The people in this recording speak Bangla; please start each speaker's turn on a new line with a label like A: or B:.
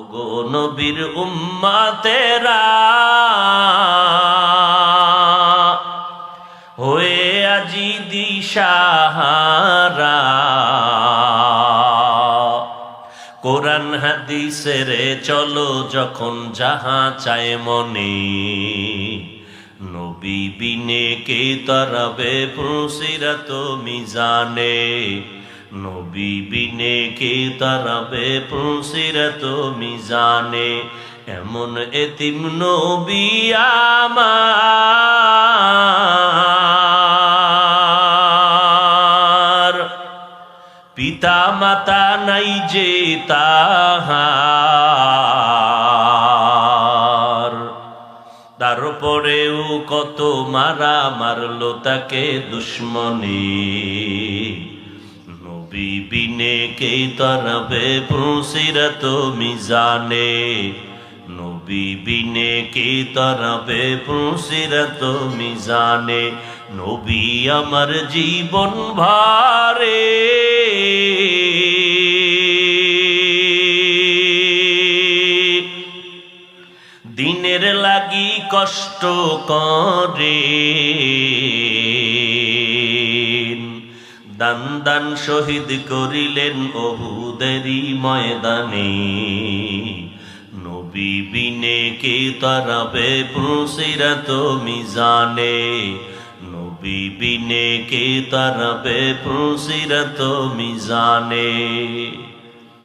A: ওগো নবীর উম্মতেরা হয়ে আজি দিশাহারা, কোরআন হাদিসের চলো যখন যাহা চায় মনে, নবী বিনে কে তরবে ফুসিরত মিজানে, নবী বিনে কে তরবে ফুসিরত মিজানে। এমন এতিম নবী আমার, পিতা মাতা নাই যে তাহার, তারপরেও কত মারা মারলো তাকে দুশ্মনে, নবী বিনে কে তরবে ফুসিরত মিজানে, নবী বিনে কে তরবে ফুসিরত মিজানে। নবী আমার জীবন ভারে দিনের লাগি কষ্ট করে, দান দান শহীদ করিলেন উহুদেরই ময়দানে, নবী বিনে কে তরবে ফুসিরত মিজানে, নবী বিনে কে তরবে ফুসিরত মিজানে।